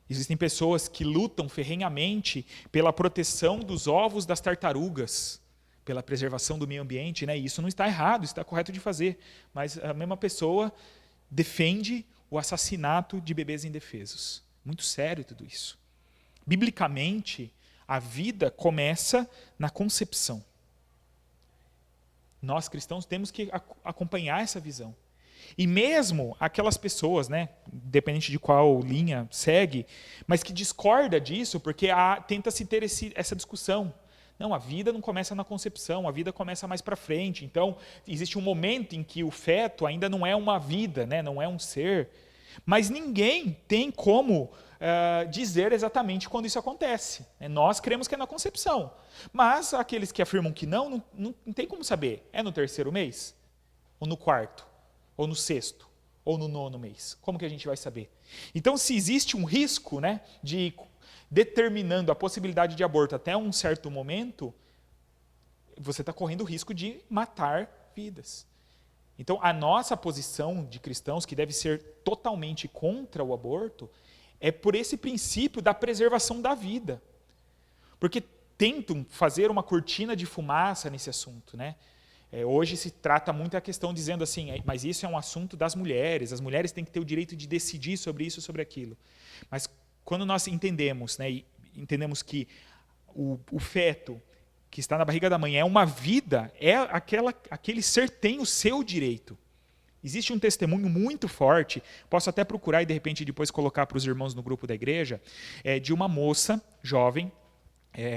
Existem pessoas que lutam ferrenhamente pela proteção dos ovos das tartarugas, pela preservação do meio ambiente, né? E isso não está errado, isso está correto de fazer, mas a mesma pessoa defende o assassinato de bebês indefesos. Muito sério tudo isso. Biblicamente, a vida começa na concepção. Nós cristãos temos que acompanhar essa visão. E mesmo aquelas pessoas, né, independente de qual linha segue, mas que discorda disso, porque tenta-se ter essa discussão. Não, a vida não começa na concepção, a vida começa mais para frente. Então, existe um momento em que o feto ainda não é uma vida, né, não é um ser. Mas ninguém tem como dizer exatamente quando isso acontece. Nós cremos que é na concepção. Mas aqueles que afirmam que não tem como saber. É no 3º mês? Ou no 4º? Ou no 6º? ou no 9º mês? Como que a gente vai saber? Então, se existe um risco, né, de determinando a possibilidade de aborto até um certo momento, você está correndo o risco de matar vidas. Então, a nossa posição de cristãos, que deve ser totalmente contra o aborto, é por esse princípio da preservação da vida. Porque tentam fazer uma cortina de fumaça nesse assunto, né? Hoje se trata muito a questão dizendo assim, mas isso é um assunto das mulheres, as mulheres têm que ter o direito de decidir sobre isso, sobre aquilo. Mas quando nós entendemos, né, entendemos que o feto que está na barriga da mãe é uma vida, aquele ser tem o seu direito. Existe um testemunho muito forte, posso até procurar e de repente depois colocar para os irmãos no grupo da igreja, de uma moça jovem,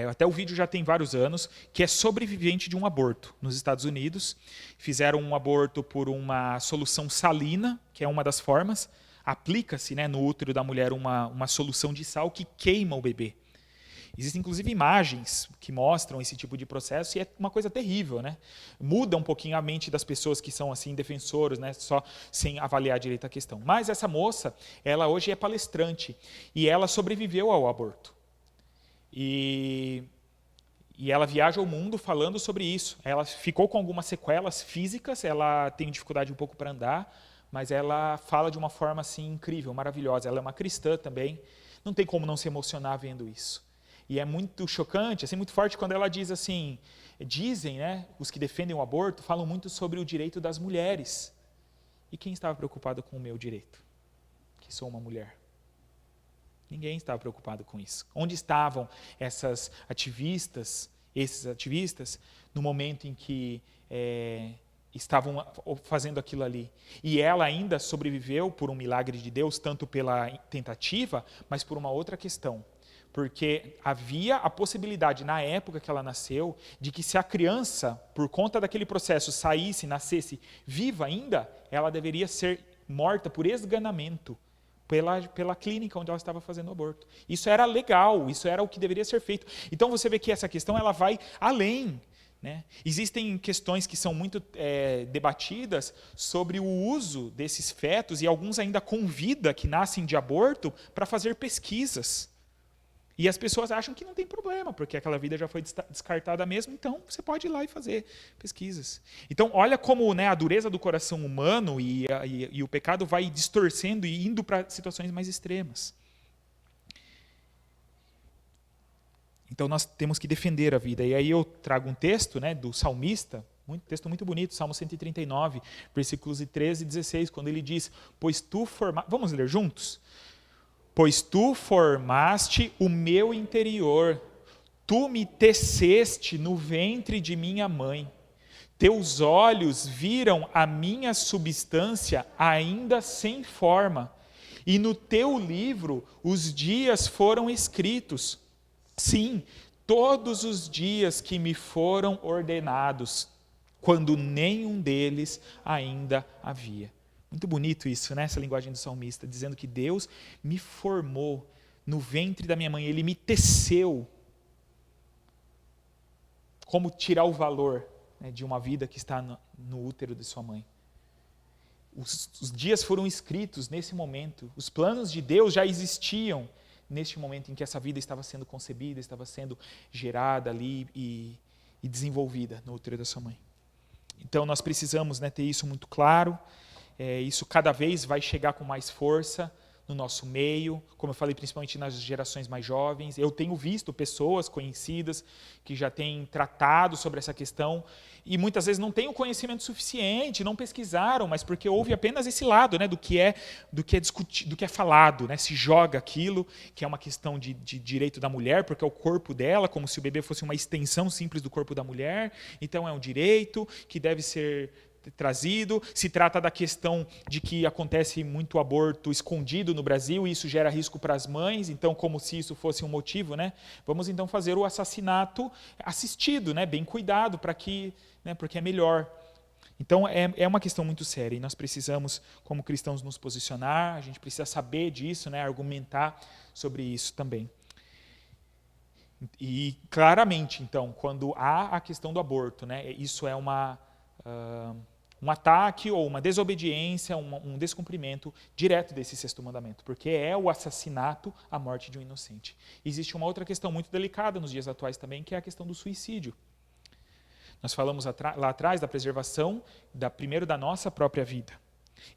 até o vídeo já tem vários anos, que é sobrevivente de um aborto nos Estados Unidos. Fizeram um aborto por uma solução salina, que é uma das formas. Aplica-se, né, no útero da mulher uma solução de sal que queima o bebê. Existem, inclusive, imagens que mostram esse tipo de processo e é uma coisa terrível, né? Muda um pouquinho a mente das pessoas que são assim defensoras, né? Só sem avaliar direito a questão. Mas essa moça, ela hoje é palestrante e ela sobreviveu ao aborto. E ela viaja ao mundo falando sobre isso. Ela ficou com algumas sequelas físicas, ela tem dificuldade um pouco para andar, mas ela fala de uma forma assim incrível, maravilhosa. Ela é uma cristã também. Não tem como não se emocionar vendo isso. E é muito chocante, assim, muito forte quando ela diz assim, dizem, né, os que defendem o aborto, falam muito sobre o direito das mulheres. E quem estava preocupado com o meu direito? Que sou uma mulher. Ninguém estava preocupado com isso. Onde estavam esses ativistas, no momento em que estavam fazendo aquilo ali? E ela ainda sobreviveu por um milagre de Deus, tanto pela tentativa, mas por uma outra questão. Porque havia a possibilidade, na época que ela nasceu, de que se a criança, por conta daquele processo, saísse, nascesse viva ainda, ela deveria ser morta por esganamento pela clínica onde ela estava fazendo o aborto. Isso era legal, isso era o que deveria ser feito. Então você vê que essa questão ela vai além. Né? Existem questões que são muito debatidas sobre o uso desses fetos, e alguns ainda convidam que nascem de aborto para fazer pesquisas. E as pessoas acham que não tem problema, porque aquela vida já foi descartada mesmo, então você pode ir lá e fazer pesquisas. Então, olha como, né, a dureza do coração humano e o pecado vai distorcendo e indo para situações mais extremas. Então, nós temos que defender a vida. E aí eu trago um texto, né, do salmista, texto muito bonito, Salmo 139, versículos 13 e 16, quando ele diz, pois tu formaste... Vamos ler juntos? Pois tu formaste o meu interior, tu me teceste no ventre de minha mãe. Teus olhos viram a minha substância ainda sem forma, e no teu livro os dias foram escritos. Sim, todos os dias que me foram ordenados, quando nenhum deles ainda havia. Muito bonito isso, né? Essa linguagem do salmista, dizendo que Deus me formou no ventre da minha mãe, Ele me teceu. Como tirar o valor, né, de uma vida que está no útero de sua mãe? Os dias foram escritos nesse momento, os planos de Deus já existiam neste momento em que essa vida estava sendo concebida, estava sendo gerada ali e desenvolvida no útero da sua mãe. Então nós precisamos, né, ter isso muito claro. Isso cada vez vai chegar com mais força no nosso meio, como eu falei, principalmente nas gerações mais jovens. Eu tenho visto pessoas conhecidas que já têm tratado sobre essa questão e muitas vezes não têm o conhecimento suficiente, não pesquisaram, mas porque houve apenas esse lado, né, do que é discutido, do que é falado, né, se joga aquilo, que é uma questão de direito da mulher, porque é o corpo dela, como se o bebê fosse uma extensão simples do corpo da mulher, então é um direito que deve ser trazido. Se trata da questão de que acontece muito aborto escondido no Brasil e isso gera risco para as mães, então como se isso fosse um motivo, né? Vamos então fazer o assassinato assistido, né? Bem cuidado, para que, né? Porque é melhor. Então é uma questão muito séria e nós precisamos, como cristãos, nos posicionar, a gente precisa saber disso, né? Argumentar sobre isso também. E claramente, então, quando há a questão do aborto, né? Isso é um ataque ou uma desobediência, um descumprimento direto desse sexto mandamento, porque é o assassinato, a morte de um inocente. Existe uma outra questão muito delicada nos dias atuais também, que é a questão do suicídio. Nós falamos lá atrás da preservação, primeiro da nossa própria vida.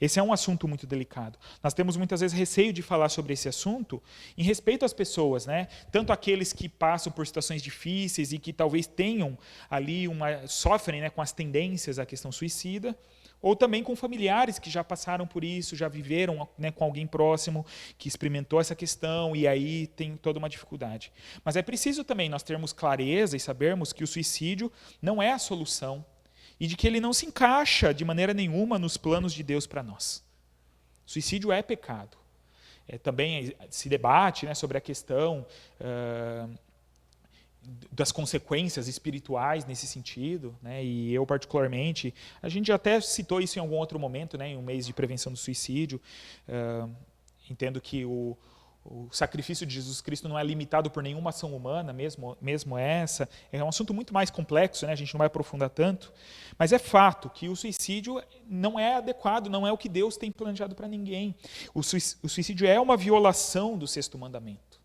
Esse é um assunto muito delicado. Nós temos muitas vezes receio de falar sobre esse assunto em respeito às pessoas, né? Tanto aqueles que passam por situações difíceis e que talvez tenham ali sofrem, né, com as tendências à questão suicida, ou também com familiares que já passaram por isso, já viveram, né, com alguém próximo que experimentou essa questão e aí tem toda uma dificuldade. Mas é preciso também nós termos clareza e sabermos que o suicídio não é a solução e de que ele não se encaixa de maneira nenhuma nos planos de Deus para nós. Suicídio é pecado. Também se debate, né, sobre a questão das consequências espirituais nesse sentido, né, e eu particularmente, a gente até citou isso em algum outro momento, né, em um mês de prevenção do suicídio. Entendo que o sacrifício de Jesus Cristo não é limitado por nenhuma ação humana, mesmo essa. É um assunto muito mais complexo, né? A gente não vai aprofundar tanto. Mas é fato que o suicídio não é adequado, não é o que Deus tem planejado para ninguém. O suicídio é uma violação do sexto mandamento.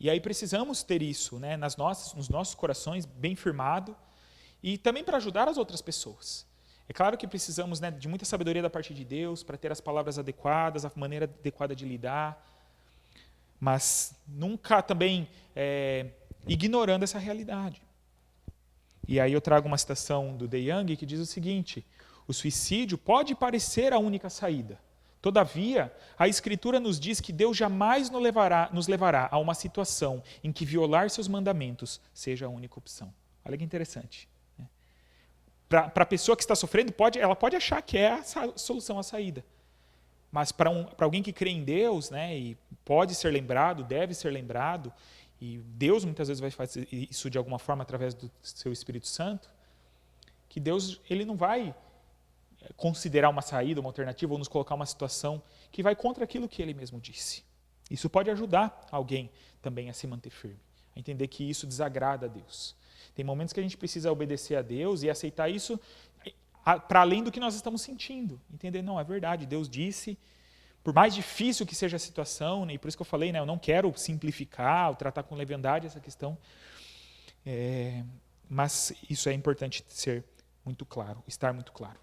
E aí precisamos ter isso, né, nos nossos corações bem firmado e também para ajudar as outras pessoas. É claro que precisamos, né, de muita sabedoria da parte de Deus para ter as palavras adequadas, a maneira adequada de lidar, mas nunca também ignorando essa realidade. E aí eu trago uma citação do De Young que diz o seguinte: o suicídio pode parecer a única saída. Todavia, a Escritura nos diz que Deus jamais nos levará a uma situação em que violar seus mandamentos seja a única opção. Olha que interessante. Para a pessoa que está sofrendo, ela pode achar que é a solução, a saída. Mas para alguém que crê em Deus, né, e pode ser lembrado, deve ser lembrado, e Deus muitas vezes vai fazer isso de alguma forma através do seu Espírito Santo, que Deus ele não vai considerar uma saída, uma alternativa, ou nos colocar uma situação que vai contra aquilo que ele mesmo disse. Isso pode ajudar alguém também a se manter firme, a entender que isso desagrada a Deus. Tem momentos que a gente precisa obedecer a Deus e aceitar isso para além do que nós estamos sentindo. Entender, não, é verdade, Deus disse, por mais difícil que seja a situação, né, e por isso que eu falei, né, eu não quero simplificar ou tratar com leviandade essa questão, mas isso é importante ser muito claro, estar muito claro.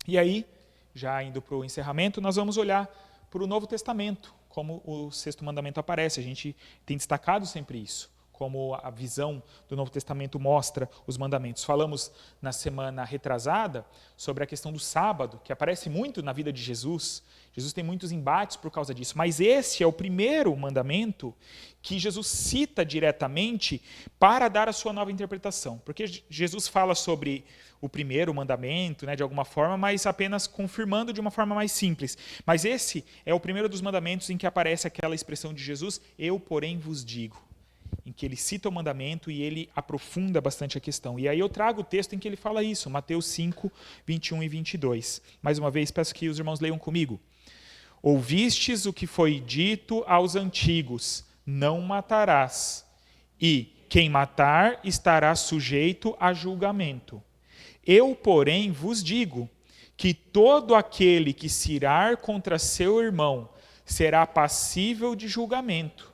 E aí, já indo para o encerramento, nós vamos olhar para o Novo Testamento, como o sexto mandamento aparece. A gente tem destacado sempre isso, como a visão do Novo Testamento mostra os mandamentos. Falamos na semana retrasada sobre a questão do sábado, que aparece muito na vida de Jesus. Jesus tem muitos embates por causa disso, mas esse é o primeiro mandamento que Jesus cita diretamente para dar a sua nova interpretação. Porque Jesus fala sobre o primeiro mandamento, né, de alguma forma, mas apenas confirmando de uma forma mais simples. Mas esse é o primeiro dos mandamentos em que aparece aquela expressão de Jesus, eu, porém, vos digo, em que ele cita o mandamento e ele aprofunda bastante a questão. E aí eu trago o texto em que ele fala isso, Mateus 5, 21 e 22. Mais uma vez, peço que os irmãos leiam comigo. Ouvistes o que foi dito aos antigos, não matarás, e quem matar estará sujeito a julgamento. Eu, porém, vos digo que todo aquele que se irar contra seu irmão será passível de julgamento.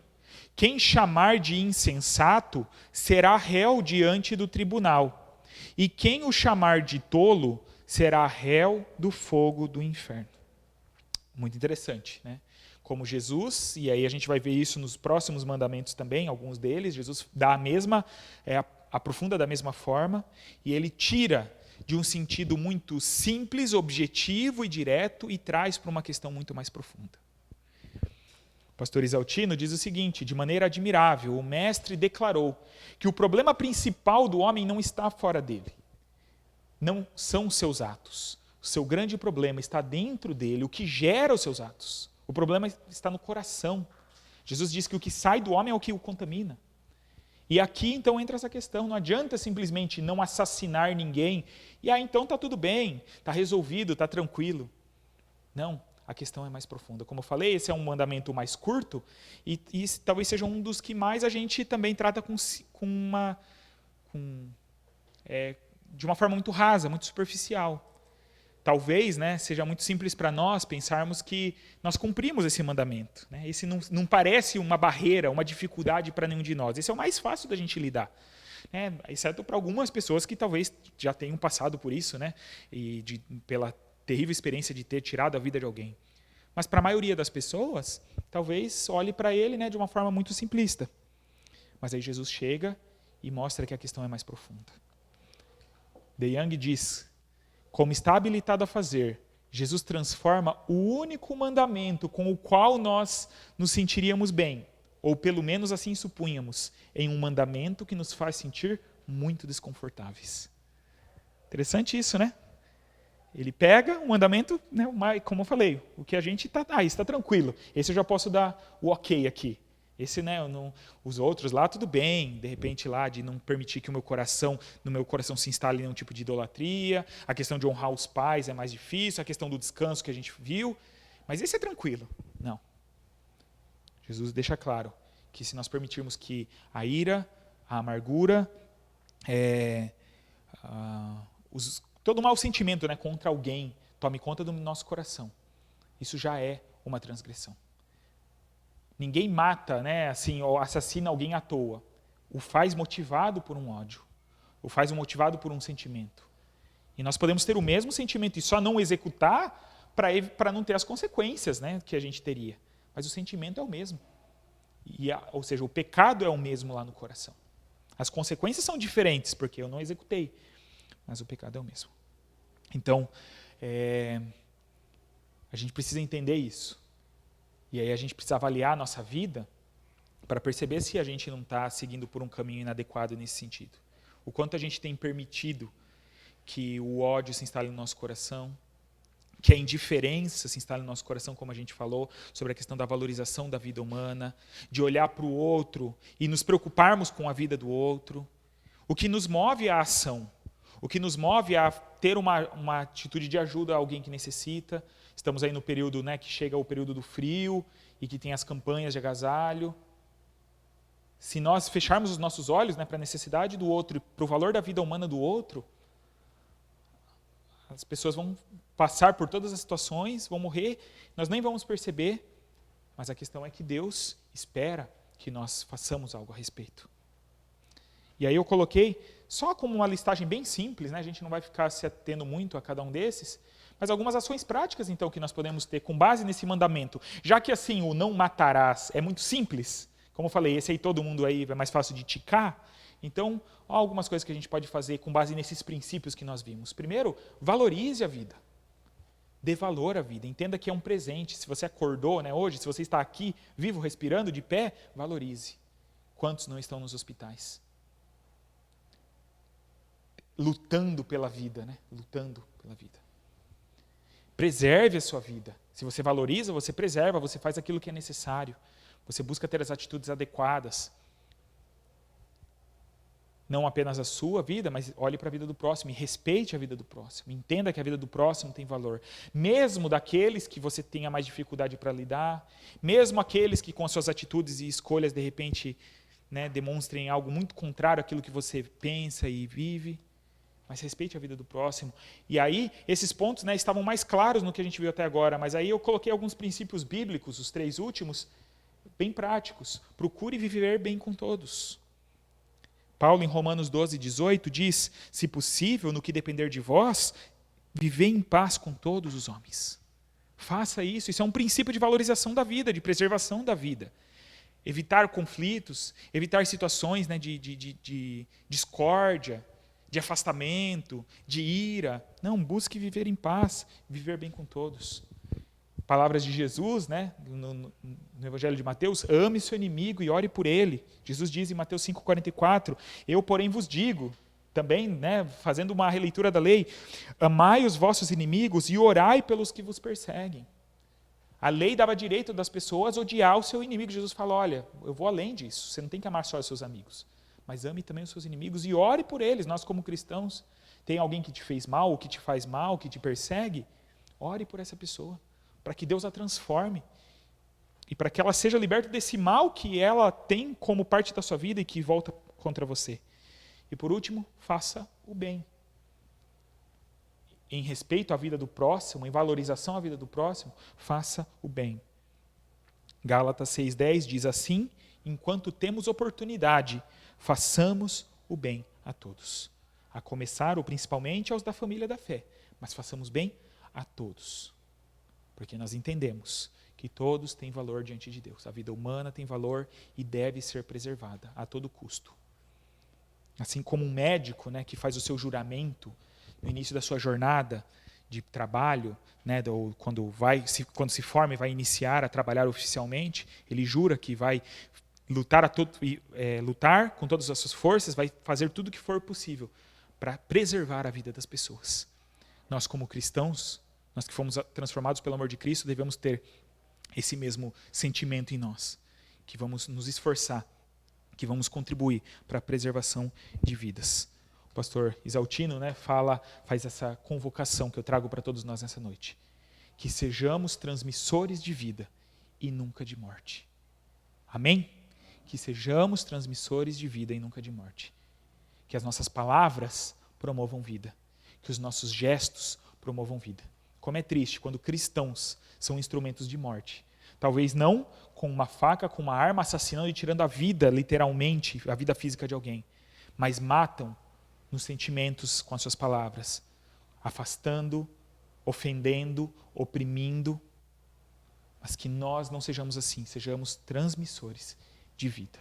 Quem chamar de insensato será réu diante do tribunal, e quem o chamar de tolo será réu do fogo do inferno. Muito interessante, né? Como Jesus, e aí a gente vai ver isso nos próximos mandamentos também, alguns deles, Jesus dá aprofunda da mesma forma, e ele tira de um sentido muito simples, objetivo e direto, e traz para uma questão muito mais profunda. O pastor Isaltino diz o seguinte: de maneira admirável, o mestre declarou que o problema principal do homem não está fora dele. Não são os seus atos. O seu grande problema está dentro dele, o que gera os seus atos. O problema está no coração. Jesus diz que o que sai do homem é o que o contamina. E aqui, então, entra essa questão. Não adianta simplesmente não assassinar ninguém. E aí, então, está tudo bem, está resolvido, está tranquilo. Não, a questão é mais profunda. Como eu falei, esse é um mandamento mais curto e talvez seja um dos que mais a gente também trata de uma forma muito rasa, muito superficial. Talvez, né, seja muito simples para nós pensarmos que nós cumprimos esse mandamento, né? Esse não parece uma barreira, uma dificuldade para nenhum de nós. Esse é o mais fácil da gente lidar, né? Exceto para algumas pessoas que talvez já tenham passado por isso, né? Pela terrível experiência de ter tirado a vida de alguém. Mas para a maioria das pessoas, talvez olhe para ele, né, de uma forma muito simplista. Mas aí Jesus chega e mostra que a questão é mais profunda. De Young diz: como está habilitado a fazer, Jesus transforma o único mandamento com o qual nós nos sentiríamos bem, ou pelo menos assim supunhamos, em um mandamento que nos faz sentir muito desconfortáveis. Interessante isso, né? Ele pega o mandamento, né, como eu falei, o que a gente está tranquilo. Esse eu já posso dar o ok aqui. Esse, né, os outros lá, tudo bem, de repente lá de não permitir que no meu coração se instale nenhum tipo de idolatria, a questão de honrar os pais é mais difícil, a questão do descanso que a gente viu, mas esse é tranquilo. Não. Jesus deixa claro que se nós permitirmos que a ira, a amargura, todo mau sentimento, né, contra alguém tome conta do nosso coração, isso já é uma transgressão. Ninguém mata, né, assim, ou assassina alguém à toa. O faz motivado por um ódio. O faz motivado por um sentimento. E nós podemos ter o mesmo sentimento e só não executar para não ter as consequências, né, que a gente teria. Mas o sentimento é o mesmo. Ou seja, o pecado é o mesmo lá no coração. As consequências são diferentes, porque eu não executei. Mas o pecado é o mesmo. Então, a gente precisa entender isso. E aí a gente precisa avaliar a nossa vida para perceber se a gente não está seguindo por um caminho inadequado nesse sentido. O quanto a gente tem permitido que o ódio se instale no nosso coração, que a indiferença se instale no nosso coração, como a gente falou, sobre a questão da valorização da vida humana, de olhar para o outro e nos preocuparmos com a vida do outro. O que nos move à ação, o que nos move a ter uma atitude de ajuda a alguém que necessita. Estamos aí no período, né, que chega o período do frio e que tem as campanhas de agasalho. Se nós fecharmos os nossos olhos, né, para a necessidade do outro e para o valor da vida humana do outro, as pessoas vão passar por todas as situações, vão morrer, nós nem vamos perceber, mas a questão é que Deus espera que nós façamos algo a respeito. E aí eu coloquei, só como uma listagem bem simples, né, a gente não vai ficar se atendo muito a cada um desses, mas algumas ações práticas, então, que nós podemos ter com base nesse mandamento. Já que, assim, o não matarás é muito simples, como eu falei, esse aí todo mundo aí é mais fácil de ticar, então, há algumas coisas que a gente pode fazer com base nesses princípios que nós vimos. Primeiro, valorize a vida. Dê valor à vida. Entenda que é um presente. Se você acordou, né, hoje, se você está aqui, vivo, respirando, de pé, valorize. Quantos não estão nos hospitais? Lutando pela vida, né? Lutando pela vida. Preserve a sua vida. Se você valoriza, você preserva, você faz aquilo que é necessário. Você busca ter as atitudes adequadas. Não apenas a sua vida, mas olhe para a vida do próximo e respeite a vida do próximo. Entenda que a vida do próximo tem valor. Mesmo daqueles que você tenha mais dificuldade para lidar, mesmo aqueles que com as suas atitudes e escolhas, de repente, né, demonstrem algo muito contrário àquilo que você pensa e vive. Mas respeite a vida do próximo. E aí, esses pontos, né, estavam mais claros no que a gente viu até agora, mas aí eu coloquei alguns princípios bíblicos, os 3 últimos, bem práticos. Procure viver bem com todos. Paulo, em Romanos 12:18, diz: se possível, no que depender de vós, vivei em paz com todos os homens. Faça isso. Isso é um princípio de valorização da vida, de preservação da vida. Evitar conflitos, evitar situações, né, de discórdia, de afastamento, de ira. Não, busque viver em paz, viver bem com todos. Palavras de Jesus, né, no Evangelho de Mateus: ame seu inimigo e ore por ele. Jesus diz em Mateus 5,44, eu, porém, vos digo, também, né, fazendo uma releitura da lei, amai os vossos inimigos e orai pelos que vos perseguem. A lei dava direito das pessoas odiar o seu inimigo. Jesus fala, olha, eu vou além disso, você não tem que amar só os seus amigos, mas ame também os seus inimigos e ore por eles. Nós, como cristãos, tem alguém que te fez mal, ou que te faz mal, que te persegue, ore por essa pessoa, para que Deus a transforme e para que ela seja liberta desse mal que ela tem como parte da sua vida e que volta contra você. E por último, faça o bem. em respeito à vida do próximo, em valorização à vida do próximo, faça o bem. Gálatas 6,10 diz assim: enquanto temos oportunidade, façamos o bem a todos. A começar, ou principalmente, aos da família da fé, mas façamos bem a todos. Porque nós entendemos que todos têm valor diante de Deus. A vida humana tem valor e deve ser preservada a todo custo. Assim como um médico, né, que faz o seu juramento no início da sua jornada de trabalho, né, quando se forma e vai iniciar a trabalhar oficialmente, ele jura que vai lutar com todas as suas forças, vai fazer tudo o que for possível para preservar a vida das pessoas. Nós, como cristãos, nós que fomos transformados pelo amor de Cristo, devemos ter esse mesmo sentimento em nós, que vamos nos esforçar, que vamos contribuir para a preservação de vidas. O pastor Isaltino, né, faz essa convocação que eu trago para todos nós nessa noite. Que sejamos transmissores de vida e nunca de morte. Amém? Que sejamos transmissores de vida e nunca de morte. Que as nossas palavras promovam vida. Que os nossos gestos promovam vida. Como é triste quando cristãos são instrumentos de morte. Talvez não com uma faca, com uma arma, assassinando e tirando a vida, literalmente, a vida física de alguém. Mas matam nos sentimentos com as suas palavras. Afastando, ofendendo, oprimindo. Mas que nós não sejamos assim, sejamos transmissores de vida.